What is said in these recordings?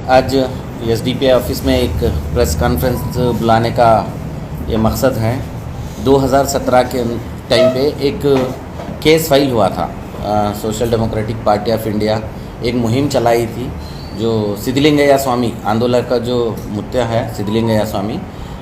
आज SDPI office में एक प्रेस कॉन्फ्रेंस बुलाने का ये मकसद है। 2017 के टाइम पे एक केस फाइल हुआ था। Social democratic party of India एक मुहिम चलाई थी, जो सिद्धलिंगय्या स्वामी आंदोलन का जो मुद्दा है, सिद्धलिंगय्या स्वामी,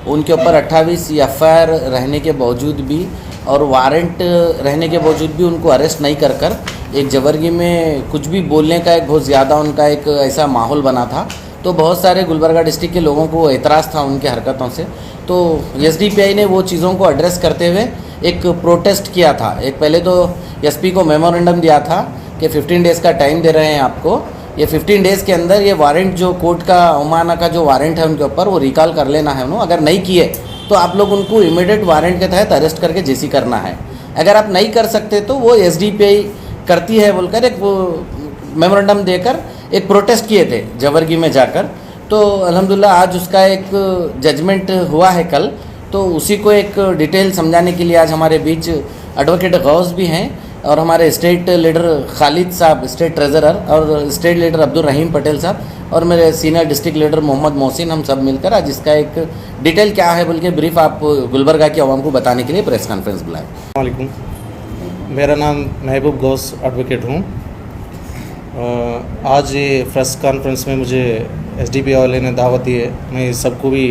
उनके ऊपर 28 एफआईआर रहने के बावजूद भी और वारंट रहने के बावजूद भी उनको अरेस्ट नहीं कर एक जबरगी में कुछ भी बोलने का एक बहुत ज़्यादा उनका एक ऐसा माहौल बना था। तो बहुत सारे गुलबर्गा डिस्ट्रिक्ट के लोगों को एतराज़ था उनके हरकतों से। तो एसडीपीआई ने वो चीज़ों को एड्रेस करते हुए एक प्रोटेस्ट किया था। एक पहले तो एसपी को मेमोरेंडम दिया था कि 15 डेज़ का टाइम दे रहे हैं आपको, ये 15 डेज़ के अंदर ये वारंट जो कोर्ट का अवमानना का जो वारंट है उनके ऊपर वो रिकॉल कर लेना है उन्होंने। अगर नहीं किए तो आप लोग उनको इमीडिएट वारंट के तहत अरेस्ट करके जेसी करना है। अगर आप नहीं कर सकते तो वो एसडीपीआई करती है बोलकर एक वो मेमोरेंडम देकर एक प्रोटेस्ट किए थे जबरगी में जाकर। तो अल्हम्दुलिल्लाह आज उसका एक जजमेंट हुआ है कल। तो उसी को एक डिटेल समझाने के लिए आज हमारे बीच एडवोकेट गौस भी हैं और हमारे state leader Khalid Sahab, state treasurer, और स्टेट लीडर अब्दुल रहीम पटेल साहब, और मेरे senior district leader Mohammad Mohsin, हम सब मिलकर आज इसका एक डिटेल क्या है बोल के ब्रीफ आप गुलबर्गा की आवाम को बताने के लिए प्रेस कॉन्फ्रेंस बुलाए। वालेकुम, मेरा नाम महबूब गौस एडवोकेट हूँ। आज ये प्रेस कॉन्फ्रेंस में मुझे एसडीपीआई वाले ने दावत दी है। मैं सबको भी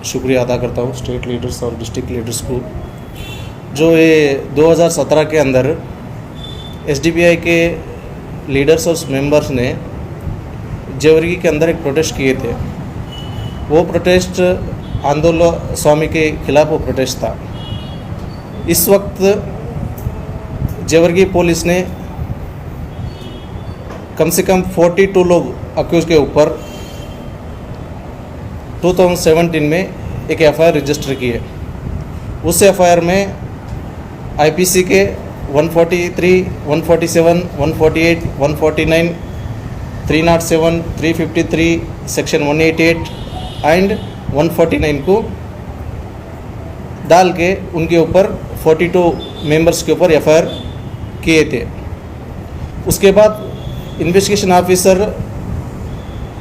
शुक्रिया अदा करता हूँ, स्टेट लीडर्स और डिस्ट्रिक्ट लीडर्स को, जो ये 2017 के अंदर एसडीपीआई के लीडर्स और मेंबर्स ने जेवरगी के अंदर एक प्रोटेस्ट किए थे। वो प्रोटेस्ट आंदोलन स्वामी के खिलाफ वो प्रोटेस्ट था। इस वक्त जेवरगी पुलिस ने कम से कम 42 लोग अक्यूज के ऊपर 2017 में एक एफआईआर रजिस्टर की है। उस एफआईआर में आईपीसी के 143, 147, 148, 149, 307, 353, सेक्शन 188 एंड 149 को डाल के उनके ऊपर 42 मेंबर्स के ऊपर एफआईआर किए थे। उसके बाद इन्वेस्टिगेशन ऑफिसर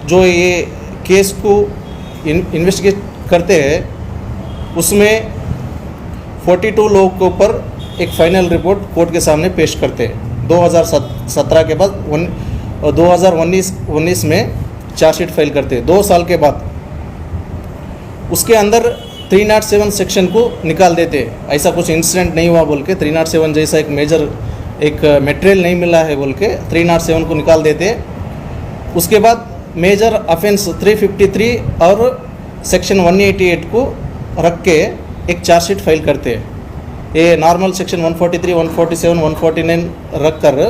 जो ये केस को इन्वेस्टिगेट करते हैं, उसमें 42 लोगों के ऊपर एक फाइनल रिपोर्ट कोर्ट के सामने पेश करते हैं। 2017 के बाद 2019 में चार्जशीट फाइल करते हैं 2 साल के बाद। उसके अंदर 307 सेक्शन को निकाल देते हैं। ऐसा कुछ इंसिडेंट नहीं हुआ बोल के 307 जैसा एक मेजर एक मटेरियल नहीं मिला है बोल के 307 को निकाल देते हैं। उसके बाद मेजर ऑफेंस 353 और सेक्शन 188 को रख के एक चार्जशीट फाइल करते हैं। ये नॉर्मल सेक्शन 143, 147, 149 रख कर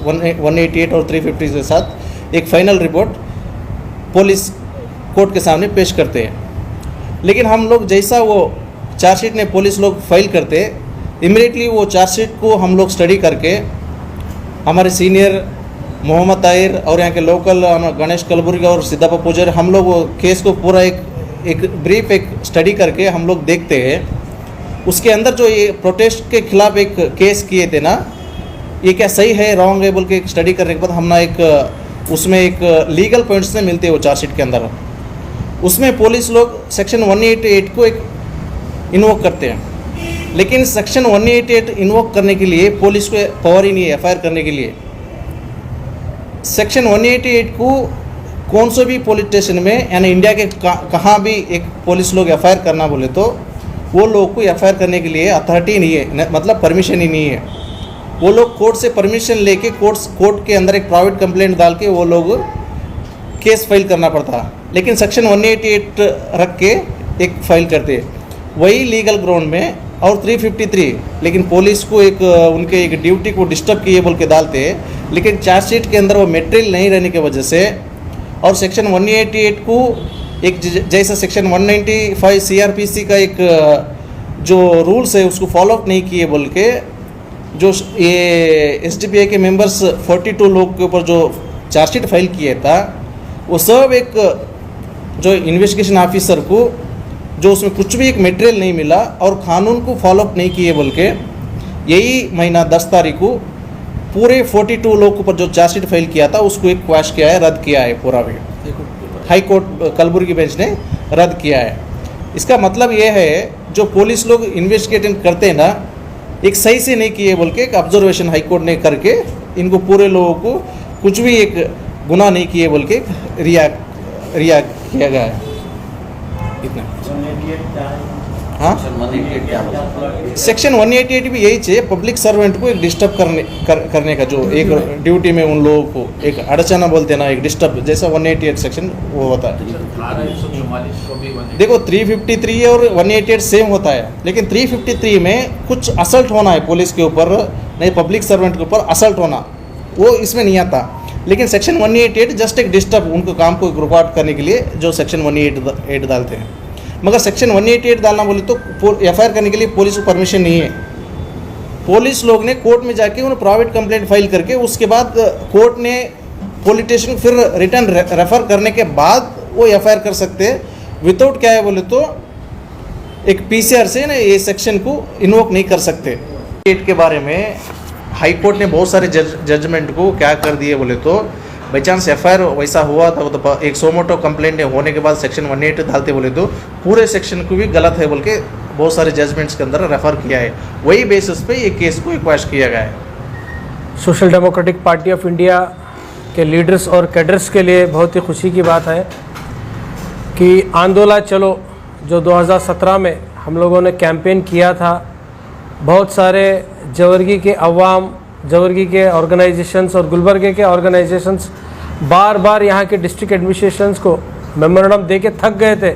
188 और 350 के साथ एक फाइनल रिपोर्ट पुलिस कोर्ट के सामने पेश करते हैं। लेकिन हम लोग जैसा वो चार्जशीट ने पुलिस लोग फाइल करते, इमीडिएटली वो चार्जशीट को हम लोग स्टडी करके हमारे सीनियर मोहम्मद ताहिर और यहाँ के लोकल गणेश कलबुर्गी और सिद्धप्पा पुजारी, हम लोग वो केस को पूरा एक ब्रीफ एक स्टडी करके हम लोग देखते हैं। उसके अंदर जो ये प्रोटेस्ट के खिलाफ एक केस किए थे ना, ये क्या सही है रॉन्ग है बोल के एक स्टडी करने के बाद हम ना एक उसमें एक लीगल पॉइंट्स में मिलते हैं वो चार्जशीट के अंदर। उसमें पुलिस लोग सेक्शन 188 को एक इन्वोक करते हैं, लेकिन सेक्शन 188 इन्वोक करने के लिए पुलिस को पावर ही नहीं है एफआईआर करने के लिए। सेक्शन 188 को कौन से भी पुलिस स्टेशन में यानी इंडिया के कहाँ भी एक पुलिस लोग एफआईआर करना बोले तो वो लोग को एफआईआर करने के लिए अथॉरिटी नहीं है, मतलब परमिशन ही नहीं है। वो लोग कोर्ट से परमिशन लेके कोर्ट के अंदर एक प्राइवेट कंप्लेंट डाल के वो लोग केस फाइल करना पड़ता। लेकिन सेक्शन 188 रख के एक फाइल करते वही लीगल ग्राउंड में, और 353 लेकिन पुलिस को एक उनके एक ड्यूटी को डिस्टर्ब किए बोल के डालते। लेकिन चार्जशीट के अंदर वो मटेरियल नहीं रहने की वजह से, और सेक्शन 188 को एक जैसा सेक्शन 195 सीआरपीसी का एक जो रूल्स है उसको फॉलोअप नहीं किए बोल के जो ये एसडीपीआई के मेंबर्स 42 लोग के ऊपर जो चार्जशीट फाइल किया था, वो सब एक जो इन्वेस्टिगेशन ऑफिसर को जो उसमें कुछ भी एक मटेरियल नहीं मिला और कानून को फॉलोअप नहीं किए बोल के यही महीना 10 तारीख को पूरे 42 लोग के ऊपर जो चार्जशीट फाइल किया था उसको एक क्वैश किया है, रद्द किया है पूरा भी। हाई कोर्ट कलबुर्गी बेंच ने रद्द किया है। इसका मतलब ये है जो पुलिस लोग इन्वेस्टिगेटिंग करते हैं ना, एक सही से नहीं किए बोल के एक ऑब्जर्वेशन हाई कोर्ट ने करके इनको पूरे लोगों को कुछ भी एक गुनाह नहीं किए बोल के रिया किया गया है। इतना हाँ, सेक्शन 188 भी यही चाहिए, पब्लिक सर्वेंट को एक डिस्टर्ब करने का, जो एक ड्यूटी में उन लोगों को एक अड़चना बोलते हैं ना, एक डिस्टर्ब जैसा 188 सेक्शन वो होता है। देखो 353 और 188 सेम होता है, लेकिन 353 में कुछ असल्ट होना है पुलिस के ऊपर, नहीं पब्लिक सर्वेंट के ऊपर असल्ट होना, वो इसमें नहीं आता। लेकिन सेक्शन 188 जस्ट एक डिस्टर्ब, उनको काम को रिकॉर्ड करने के लिए जो सेक्शन 188 डालते हैं। मगर सेक्शन 188 डालना बोले तो एफआईआर करने के लिए पुलिस को परमिशन नहीं है। पुलिस लोग ने कोर्ट में जाके उन्हें प्राइवेट कंप्लेंट फाइल करके उसके बाद कोर्ट ने पुलिस स्टेशन फिर रिटर्न रेफर करने के बाद वो एफआईआर कर सकते हैं। विदाउट क्या है बोले तो एक पीसीआर से ना ये सेक्शन को इन्वोक नहीं कर सकते। के बारे में हाई कोर्ट ने बहुत सारे जजमेंट को क्या कर दिए बोले तो बाई चांस एफआईआर वैसा हुआ था तो एक सोमोटो कंप्लेंट होने के बाद सेक्शन 188 डालते बोले तो पूरे सेक्शन को भी गलत है बोल के बहुत सारे जजमेंट्स के अंदर रेफर किया है। वही बेसिस पे ये केस को क्वेश किया गया है। Social democratic party of India के लीडर्स और कैडर्स के लिए बहुत ही खुशी की बात है कि आंदोलन चलो जो 2017 में हम लोगों ने कैंपेन किया था, बहुत सारे जवर्गी के अवाम, जवर्गी के ऑर्गेनाइजेशंस और गुलबर्गे के ऑर्गेनाइजेशंस बार बार यहाँ के डिस्ट्रिक्ट एडमिनिस्ट्रेशंस को मेमोरेंडम दे के थक गए थे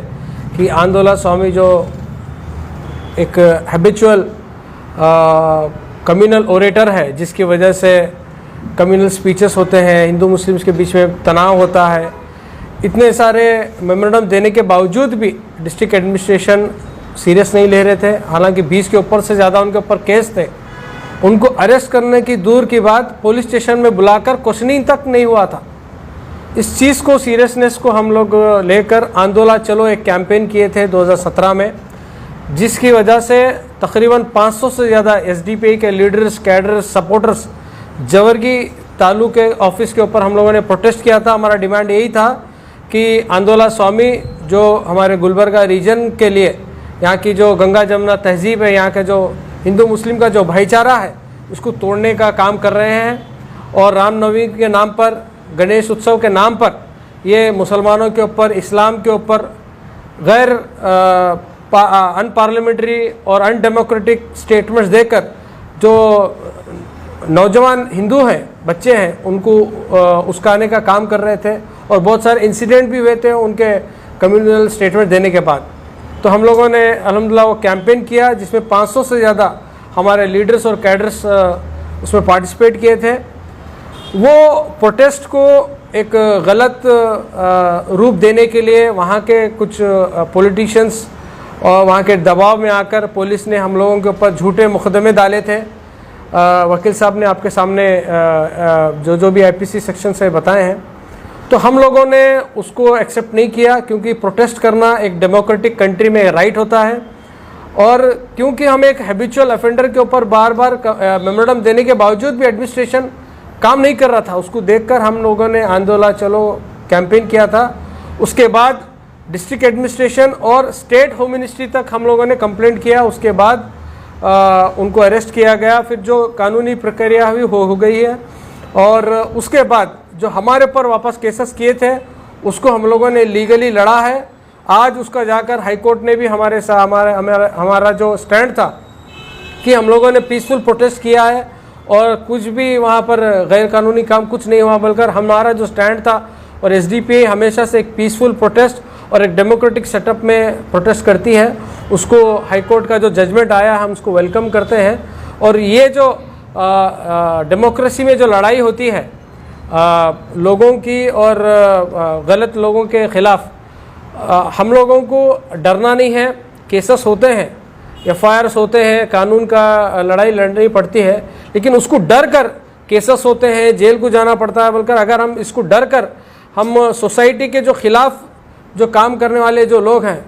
कि आंदोलन स्वामी जो एक हैबिचुअल कम्युनल ओरेटर है, जिसकी वजह से कम्युनल स्पीचेस होते हैं, हिंदू मुस्लिम्स के बीच में तनाव होता है, इतने सारे मेमोरेंडम देने के बावजूद भी डिस्ट्रिक्ट एडमिनिस्ट्रेशन सीरियस नहीं ले रहे थे। हालांकि 20 के ऊपर से ज़्यादा उनके ऊपर केस थे। उनको अरेस्ट करने की दूर की बात, पुलिस स्टेशन में बुलाकर क्वेश्चनिंग तक नहीं हुआ था। इस चीज़ को, सीरियसनेस को हम लोग लेकर आंदोलन चलो एक कैंपेन किए थे 2017 में, जिसकी वजह से तकरीबन 500 से ज़्यादा एसडीपीआई के लीडर्स, कैडर्स, सपोर्टर्स जवर्गी तालुके ऑफिस के ऊपर हम लोगों ने प्रोटेस्ट किया था। हमारा डिमांड यही था कि आंदोलन स्वामी जो हमारे गुलबर्गा रीजन के लिए, यहाँ की जो गंगा जमुना तहजीब है, यहाँ का जो हिंदू मुस्लिम का जो भाईचारा है, उसको तोड़ने का काम कर रहे हैं। और रामनवमी के नाम पर, गणेश उत्सव के नाम पर ये मुसलमानों के ऊपर, इस्लाम के ऊपर गैर अनपार्लियामेंट्री और अनडेमोक्रेटिक स्टेटमेंट्स देकर जो नौजवान हिंदू हैं, बच्चे हैं, उनको उस्काने का काम कर रहे थे। और बहुत सारे इंसिडेंट भी हुए थे उनके कम्युनल स्टेटमेंट देने के बाद। तो हम लोगों ने अल्हम्दुलिल्लाह वो कैंपेन किया, जिसमें 500 से ज़्यादा हमारे लीडर्स और कैडर्स उसमें पार्टिसिपेट किए थे। वो प्रोटेस्ट को एक गलत रूप देने के लिए वहाँ के कुछ पॉलिटिशियंस और वहाँ के दबाव में आकर पुलिस ने हम लोगों के ऊपर झूठे मुकदमे डाले थे। वकील साहब ने आपके सामने जो भी आईपीसी सेक्शन से बताए हैं। तो हम लोगों ने उसको एक्सेप्ट नहीं किया, क्योंकि प्रोटेस्ट करना एक डेमोक्रेटिक कंट्री में राइट होता है। और क्योंकि हम एक हैबिचुअल ऑफेंडर के ऊपर बार बार मेमोरेंडम देने के बावजूद भी एडमिनिस्ट्रेशन काम नहीं कर रहा था, उसको देखकर हम लोगों ने आंदोलन चलो कैंपेन किया था। उसके बाद डिस्ट्रिक्ट एडमिनिस्ट्रेशन और स्टेट होम मिनिस्ट्री तक हम लोगों ने कंप्लेंट किया। उसके बाद उनको अरेस्ट किया गया। फिर जो कानूनी प्रक्रिया हुई हो गई है। और उसके बाद जो हमारे ऊपर वापस केसेस किए थे, उसको हम लोगों ने लीगली लड़ा है। आज उसका जाकर हाई कोर्ट ने भी हमारा जो स्टैंड था कि हम लोगों ने पीसफुल प्रोटेस्ट किया है और कुछ भी वहाँ पर गैर कानूनी काम कुछ नहीं हुआ, बल्कि हमारा जो स्टैंड था, और एसडीपीआई हमेशा से एक पीसफुल प्रोटेस्ट और एक डेमोक्रेटिक सेटअप में प्रोटेस्ट करती है। उसको हाई कोर्ट का जो जजमेंट आया, हम उसको वेलकम करते हैं। और ये जो डेमोक्रेसी में जो लड़ाई होती है लोगों की और गलत लोगों के ख़िलाफ़, हम लोगों को डरना नहीं है। केसेस होते हैं, एफआईआर्स होते हैं, कानून का लड़ाई लड़नी पड़ती है, लेकिन उसको डर कर केसेस होते हैं, जेल को जाना पड़ता है। बल्कि अगर हम इसको डर कर हम सोसाइटी के जो ख़िलाफ़ जो काम करने वाले जो लोग हैं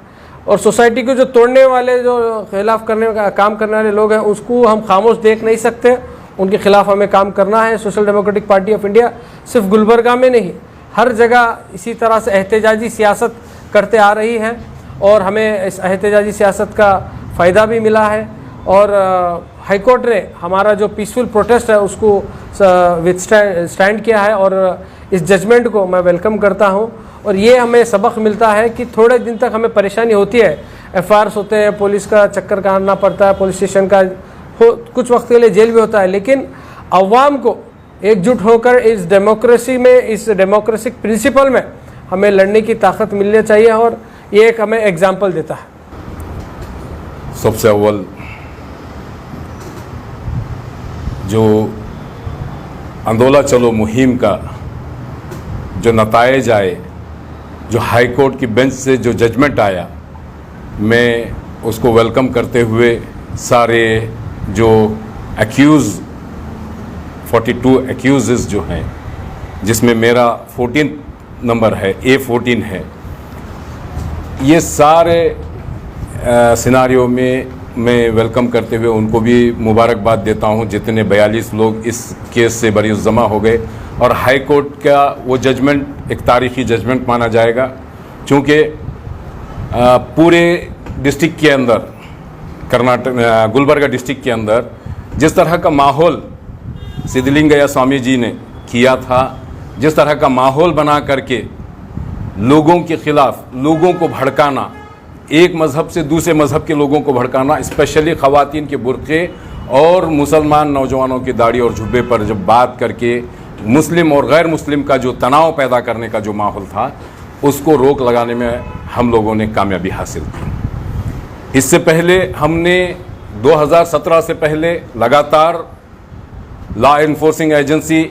और सोसाइटी को जो तोड़ने वाले जो खिलाफ़ करने का काम करने वाले लोग हैं, उसको हम खामोश देख नहीं सकते। उनके ख़िलाफ़ हमें काम करना है। Social democratic party of India सिर्फ गुलबर्गा में नहीं, हर जगह इसी तरह से एहतजाजी सियासत करते आ रही है और हमें इस एहतजाजी सियासत का फ़ायदा भी मिला है। और हाई कोर्ट ने हमारा जो पीसफुल प्रोटेस्ट है उसको स्टैंड किया है और इस जजमेंट को मैं वेलकम करता हूं। और ये हमें सबक मिलता है कि थोड़े दिन तक हमें परेशानी होती है, एफआईआर्स होते हैं, पुलिस का चक्कर काटना पड़ता है, पुलिस स्टेशन का कुछ वक्त के लिए जेल भी होता है, लेकिन अवाम को एकजुट होकर इस डेमोक्रेसी में, इस डेमोक्रेटिक प्रिंसिपल में हमें लड़ने की ताकत मिलनी चाहिए और ये एक हमें एग्जाम्पल देता है। सबसे अव्वल जो आंदोलन चलो मुहिम का जो नतायज आए, जो हाई कोर्ट की बेंच से जो जजमेंट आया, मैं उसको वेलकम करते हुए सारे जो एक्यूज़ 42 एक्यूज़ जो हैं, जिसमें मेरा 14 नंबर है, A14 है, ये सारे सिनारियों में मैं वेलकम करते हुए उनको भी मुबारकबाद देता हूं, जितने 42 लोग इस केस से बरी जमा हो गए। और हाई कोर्ट का वो जजमेंट एक तारीखी जजमेंट माना जाएगा, क्योंकि पूरे डिस्ट्रिक्ट के अंदर, कर्नाटक गुलबर्गा डिस्ट्रिक्ट के अंदर जिस तरह का माहौल सिद्धलिंगय्या स्वामी जी ने किया था, जिस तरह का माहौल बना करके लोगों के खिलाफ लोगों को भड़काना, एक मज़हब से दूसरे मज़हब के लोगों को भड़काना, स्पेशली ख़वातीन के बुर्क़े और मुसलमान नौजवानों की दाढ़ी और जुब्बे पर जब बात करके मुस्लिम और गैर मुस्लिम का जो तनाव पैदा करने का जो माहौल था, उसको रोक लगाने में हम लोगों ने कामयाबी हासिल की। इससे पहले हमने 2017 से पहले लगातार law enforcing agency,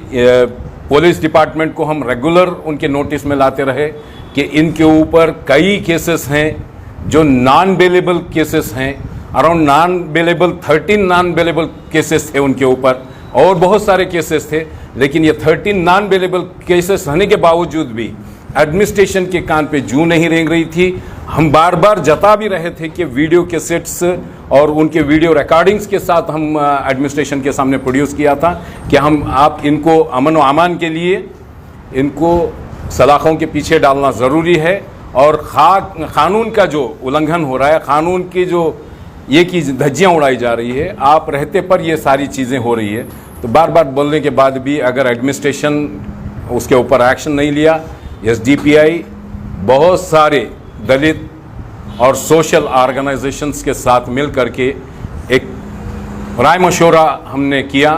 police department को हम रेगुलर उनके नोटिस में लाते रहे कि इनके ऊपर कई केसेस हैं जो नॉन बेलेबल केसेस हैं, अराउंड 13 नॉन बेलेबल केसेस थे उनके ऊपर, और बहुत सारे केसेस थे, लेकिन ये 13 नॉन बेलेबल केसेस रहने के बावजूद भी एडमिनिस्ट्रेशन के कान पे जूं नहीं रेंग रही थी। हम बार बार जता भी रहे थे कि वीडियो कैसेट्स और उनके वीडियो रिकॉर्डिंग्स के साथ हम एडमिनिस्ट्रेशन के सामने प्रोड्यूस किया था कि आप इनको अमन व अमान के लिए इनको सलाखों के पीछे डालना ज़रूरी है, और कानून का जो उल्लंघन हो रहा है, कानून की जो ये की धज्जियाँ उड़ाई जा रही है, आप रहते पर ये सारी चीज़ें हो रही है। तो बार बार बोलने के बाद भी अगर एडमिनिस्ट्रेशन उसके ऊपर एक्शन नहीं लिया, SDPI बहुत सारे दलित और सोशल ऑर्गेनाइजेशंस के साथ मिल करके एक राय मशवरा हमने किया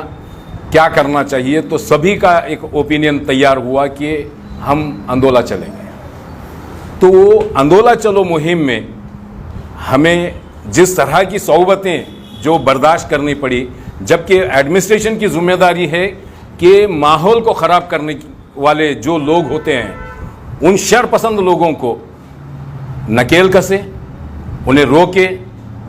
क्या करना चाहिए, तो सभी का एक ओपिनियन तैयार हुआ कि हम आंदोलन चलेंगे। तो वो आंदोलन चलो मुहिम में हमें जिस तरह की सौबतें जो बर्दाश्त करनी पड़ी, जबकि एडमिनिस्ट्रेशन की जिम्मेदारी है कि माहौल को ख़राब करने वाले जो लोग होते हैं, उन शरपसंद लोगों को नकेल कसे, उन्हें रोके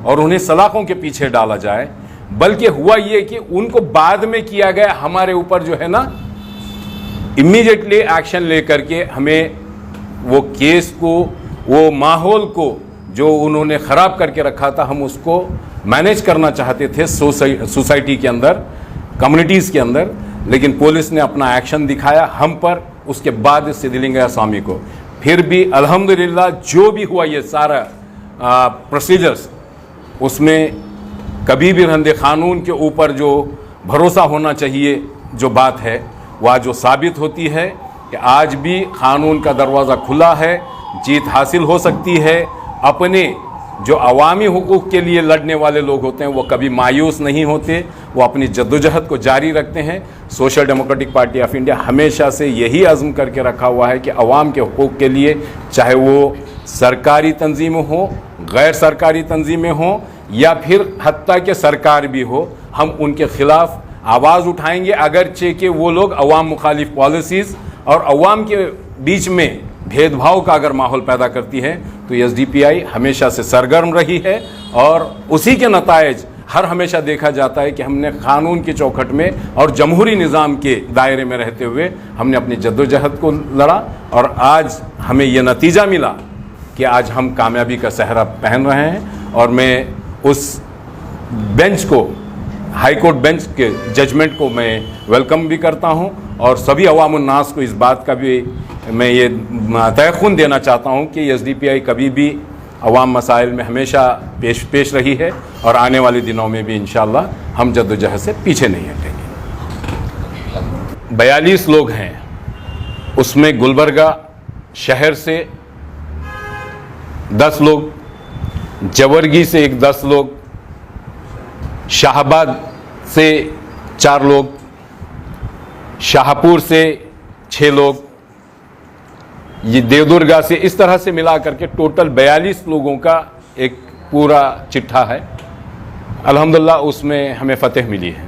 और उन्हें सलाखों के पीछे डाला जाए। बल्कि हुआ ये कि उनको बाद में किया गया हमारे ऊपर जो है ना, इमीडिएटली एक्शन लेकर के हमें वो केस को, वो माहौल को जो उन्होंने ख़राब करके रखा था, हम उसको मैनेज करना चाहते थे सोसाइटी के अंदर, कम्युनिटीज़ के अंदर, लेकिन पुलिस ने अपना एक्शन दिखाया हम पर, उसके बाद सिद्धलिंगय्या स्वामी को। फिर भी अल्हम्दुलिल्लाह जो भी हुआ ये सारा प्रोसीजर्स, उसमें कभी भी रंदे क़ानून के ऊपर जो भरोसा होना चाहिए जो बात है, वह जो साबित होती है कि आज भी क़ानून का दरवाज़ा खुला है, जीत हासिल हो सकती है। अपने जो अवामी हुकूक़ के लिए लड़ने वाले लोग होते हैं वो कभी मायूस नहीं होते, वो अपनी जद्दोजहद को जारी रखते हैं। Social democratic party of India हमेशा से यही अज़्म करके रखा हुआ है कि अवाम के हुकूक़ के लिए, चाहे वो सरकारी तंजीमें हों, गैर सरकारी तंजीमें हों, या फिर हत्ता के सरकार भी हो, हम उनके ख़िलाफ़ आवाज़ उठाएंगे, अगरचे कि वो लोग अवाम मुखालिफ पॉलिसीज़ और अवाम के बीच में भेदभाव का अगर माहौल पैदा करती है। तो SDPI हमेशा से सरगर्म रही है और उसी के नतायज हर हमेशा देखा जाता है कि हमने कानून की चौखट में और जमहूरी निज़ाम के दायरे में रहते हुए हमने अपनी जद्दोजहद को लड़ा, और आज हमें यह नतीजा मिला कि आज हम कामयाबी का सहरा पहन रहे हैं। और मैं उस बेंच को हाई कोर्ट बेंच के जजमेंट को मैं वेलकम भी करता हूं और सभी अवामुन्नास को इस बात का भी मैं ये तयक़ुन देना चाहता हूं कि एसडीपीआई कभी भी अवाम मसाइल में हमेशा पेश रही है और आने वाले दिनों में भी इंशाअल्लाह हम जद्दोजहद से पीछे नहीं हटेंगे। 42 लोग हैं, उसमें गुलबर्गा शहर से 10 लोग, जवर्गी से 10 लोग, शाहबाद से 4 लोग, शाहपुर से 6 लोग, ये देवदुर्गा से, इस तरह से मिला करके टोटल 42 लोगों का एक पूरा चिट्ठा है। अल्हम्दुलिल्लाह उसमें हमें फतेह मिली है।